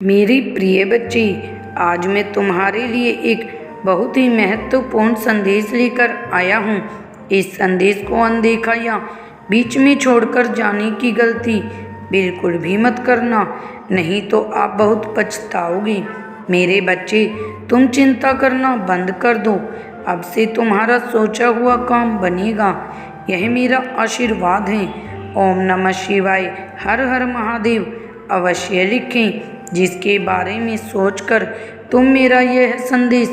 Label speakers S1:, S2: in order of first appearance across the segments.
S1: मेरी प्रिय बच्ची, आज मैं तुम्हारे लिए एक बहुत ही महत्वपूर्ण संदेश लेकर आया हूँ। इस संदेश को अनदेखा या बीच में छोड़कर जाने की गलती बिल्कुल भी मत करना, नहीं तो आप बहुत पछताओगी। मेरे बच्चे, तुम चिंता करना बंद कर दो। अब से तुम्हारा सोचा हुआ काम बनेगा। यह मेरा आशीर्वाद है। ओम नमः शिवाय, हर हर महादेव अवश्य लिखें। जिसके बारे में सोचकर तुम मेरा यह संदेश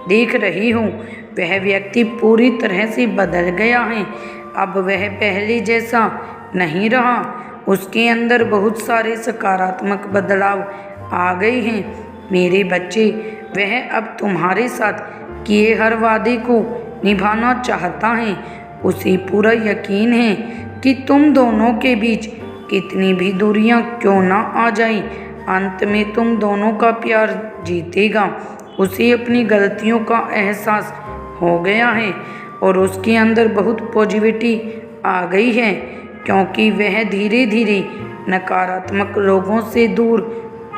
S1: देख रही हो, वह व्यक्ति पूरी तरह से बदल गया है। अब वह पहले जैसा नहीं रहा। उसके अंदर बहुत सारे सकारात्मक बदलाव आ गए हैं। मेरे बच्चे, वह अब तुम्हारे साथ किए हर वादे को निभाना चाहता है। उसे पूरा यकीन है कि तुम दोनों के बीच कितनी भी दूरियां क्यों ना आ जाए, अंत में तुम दोनों का प्यार जीतेगा। उसे अपनी गलतियों का एहसास हो गया है और उसके अंदर बहुत पॉजिटिविटी आ गई है, क्योंकि वह धीरे धीरे नकारात्मक लोगों से दूर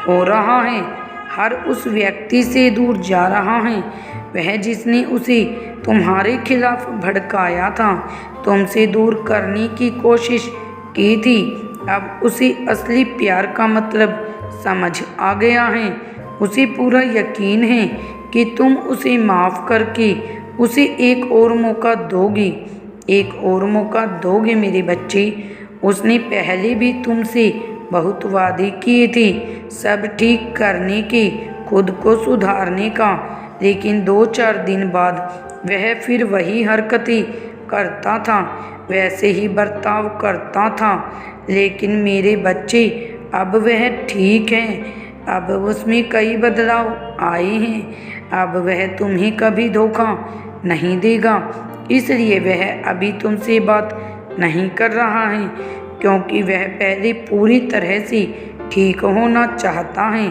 S1: हो रहा है। हर उस व्यक्ति से दूर जा रहा है, वह जिसने उसे तुम्हारे खिलाफ भड़काया था, तुमसे दूर करने की कोशिश की थी। अब उसे असली प्यार का मतलब समझ आ गया है। उसे पूरा यकीन है कि तुम उसे माफ़ करके उसे एक और मौका दोगी। एक और मौका दोगे मेरे बच्चे। उसने पहले भी तुमसे बहुत वादे किए थे, सब ठीक करने के, खुद को सुधारने का, लेकिन 2-4 दिन बाद वह फिर वही हरकतें करता था, वैसे ही बर्ताव करता था। लेकिन मेरे बच्चे, अब वह ठीक है। अब उसमें कई बदलाव आए हैं। अब वह तुम्हें कभी धोखा नहीं देगा। इसलिए वह अभी तुमसे बात नहीं कर रहा है, क्योंकि वह पहले पूरी तरह से ठीक होना चाहता है।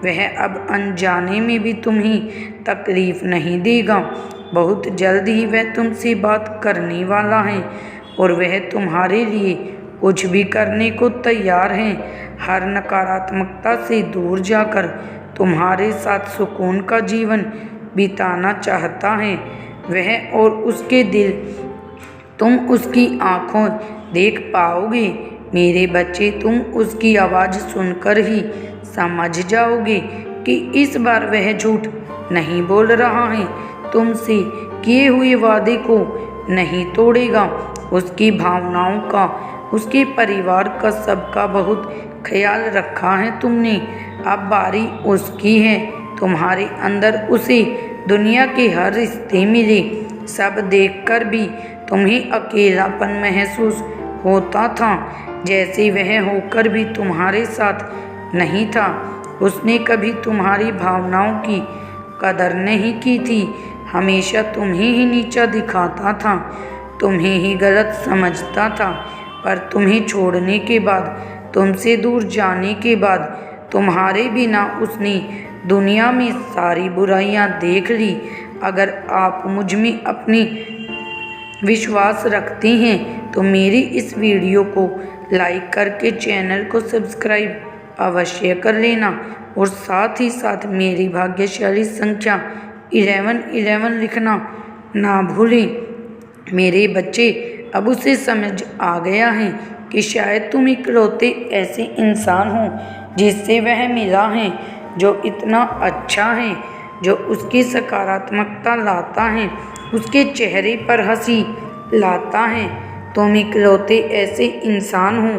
S1: वह अब अनजाने में भी तुम्हें तकलीफ नहीं देगा। बहुत जल्द ही वह तुमसे बात करने वाला है और वह तुम्हारे लिए कुछ भी करने को तैयार है। हर नकारात्मकता से दूर जाकर तुम्हारे साथ सुकून का जीवन बिताना चाहता है वह, और उसके दिल तुम उसकी आँखों देख पाओगे। मेरे बच्चे, तुम उसकी आवाज़ सुनकर ही समझ जाओगे कि इस बार वह झूठ नहीं बोल रहा है। तुमसे किए हुए वादे को नहीं तोड़ेगा। उसकी भावनाओं का, उसके परिवार का, सबका बहुत ख्याल रखा है तुमने। अब बारी उसकी है। तुम्हारे अंदर उसे दुनिया के हर रिश्ते मिले। सब देखकर भी तुम्हें अकेलापन महसूस होता था, जैसे वह होकर भी तुम्हारे साथ नहीं था। उसने कभी तुम्हारी भावनाओं की कदर नहीं की थी। हमेशा तुम्हें ही नीचा दिखाता था, तुम्हें ही गलत समझता था। पर तुम्हें छोड़ने के बाद, तुमसे दूर जाने के बाद, तुम्हारे बिना उसने दुनिया में सारी बुराइयां देख ली। अगर आप मुझ में अपनी विश्वास रखते हैं तो मेरी इस वीडियो को लाइक करके चैनल को सब्सक्राइब अवश्य कर लेना, और साथ ही साथ मेरी भाग्यशाली संख्या 1111 लिखना ना भूलें। मेरे बच्चे, अब उसे समझ आ गया है कि शायद तुम इकलौते ऐसे इंसान हो जिससे वह मिला है, जो इतना अच्छा है, जो उसकी सकारात्मकता लाता है, उसके चेहरे पर हंसी लाता है। तुम इकलौते ऐसे इंसान हो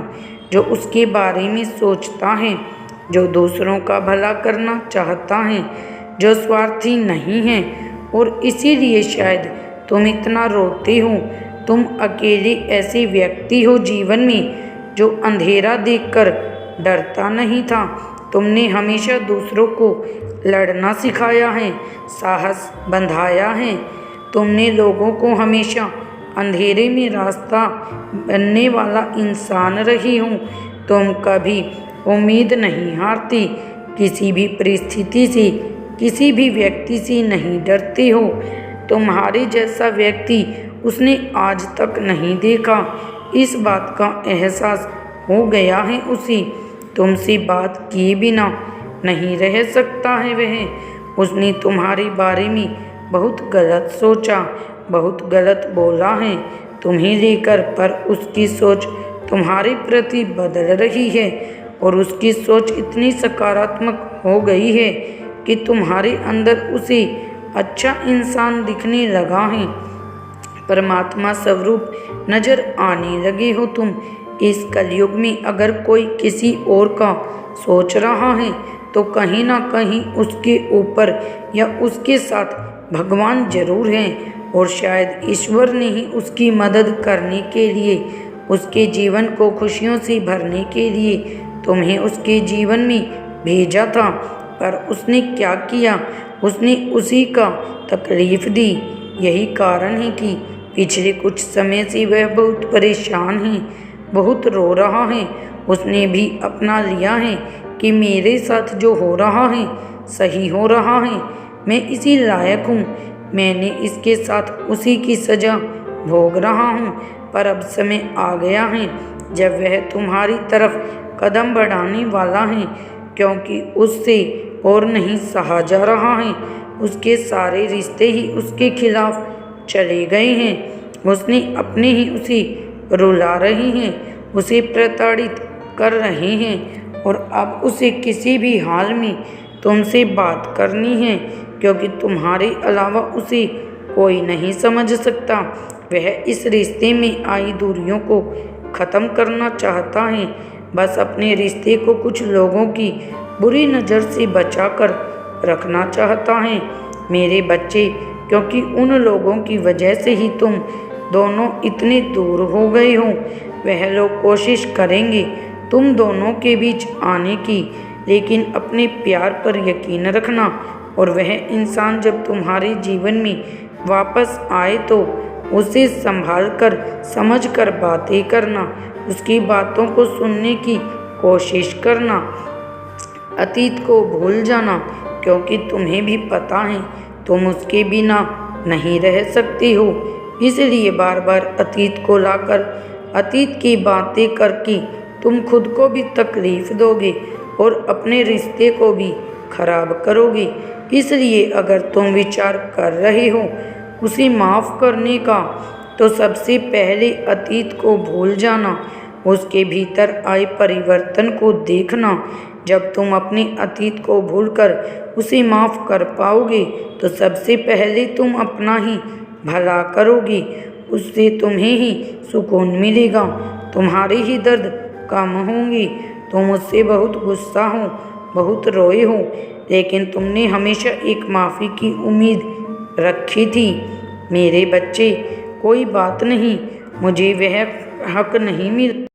S1: जो उसके बारे में सोचता है, जो दूसरों का भला करना चाहता है, जो स्वार्थी नहीं है, और इसीलिए शायद तुम इतना रोते हो। तुम अकेले ऐसे व्यक्ति हो जीवन में जो अंधेरा देखकर डरता नहीं था। तुमने हमेशा दूसरों को लड़ना सिखाया है, साहस बंधाया है। तुमने लोगों को हमेशा अंधेरे में रास्ता बनने वाला इंसान रही हो। तुम कभी उम्मीद नहीं हारती, किसी भी परिस्थिति से, किसी भी व्यक्ति से नहीं डरते हो। तुम्हारे जैसा व्यक्ति उसने आज तक नहीं देखा, इस बात का एहसास हो गया है उसे। तुमसे बात किए बिना नहीं रह सकता है वह। उसने तुम्हारे बारे में बहुत गलत सोचा, बहुत गलत बोला है तुम्हें लेकर, पर उसकी सोच तुम्हारे प्रति बदल रही है और उसकी सोच इतनी सकारात्मक हो गई है कि तुम्हारे अंदर उसे अच्छा इंसान दिखने लगा है। परमात्मा स्वरूप नजर आने लगे हो तुम। इस कलयुग में अगर कोई किसी और का सोच रहा है तो कहीं ना कहीं उसके ऊपर या उसके साथ भगवान जरूर हैं, और शायद ईश्वर ने ही उसकी मदद करने के लिए, उसके जीवन को खुशियों से भरने के लिए तुम्हें उसके जीवन में भेजा था। पर उसने क्या किया, उसने उसी का तकलीफ दी। यही कारण है कि पिछले कुछ समय से वह बहुत परेशान है, बहुत रो रहा है। उसने भी अपना लिया है कि मेरे साथ जो हो रहा है सही हो रहा है, मैं इसी लायक हूँ, मैंने इसके साथ उसी की सज़ा भोग रहा हूँ। पर अब समय आ गया है जब वह तुम्हारी तरफ कदम बढ़ाने वाला है, क्योंकि उससे और नहीं सहा जा रहा है। उसके सारे रिश्ते ही उसके खिलाफ चले गए हैं। उसने अपने ही उसे रुला रहे हैं, उसे प्रताड़ित कर रहे हैं, और अब उसे किसी भी हाल में तुमसे बात करनी है, क्योंकि तुम्हारे अलावा उसे कोई नहीं समझ सकता। वह इस रिश्ते में आई दूरियों को ख़त्म करना चाहता है, बस अपने रिश्ते को कुछ लोगों की बुरी नज़र से बचा कर रखना चाहता है मेरे बच्चे, क्योंकि उन लोगों की वजह से ही तुम दोनों इतने दूर हो गए हो। वह लोग कोशिश करेंगे तुम दोनों के बीच आने की, लेकिन अपने प्यार पर यकीन रखना, और वह इंसान जब तुम्हारे जीवन में वापस आए तो उसे संभाल कर समझ कर बातें करना, उसकी बातों को सुनने की कोशिश करना, अतीत को भूल जाना, क्योंकि तुम्हें भी पता है तुम उसके बिना नहीं रह सकते हो। इसलिए बार बार अतीत को लाकर अतीत की बातें करके तुम खुद को भी तकलीफ दोगे और अपने रिश्ते को भी खराब करोगे। इसलिए अगर तुम विचार कर रहे हो उसे माफ़ करने का, तो सबसे पहले अतीत को भूल जाना, उसके भीतर आए परिवर्तन को देखना। जब तुम अपने अतीत को भूलकर उसे माफ़ कर पाओगे तो सबसे पहले तुम अपना ही भला करोगे, उससे तुम्हें ही सुकून मिलेगा, तुम्हारे ही दर्द कम होंगे। तुम मुझसे बहुत गुस्सा हो, बहुत रोए हो, लेकिन तुमने हमेशा एक माफ़ी की उम्मीद रखी थी मेरे बच्चे। कोई बात नहीं, मुझे वह हक नहीं मिल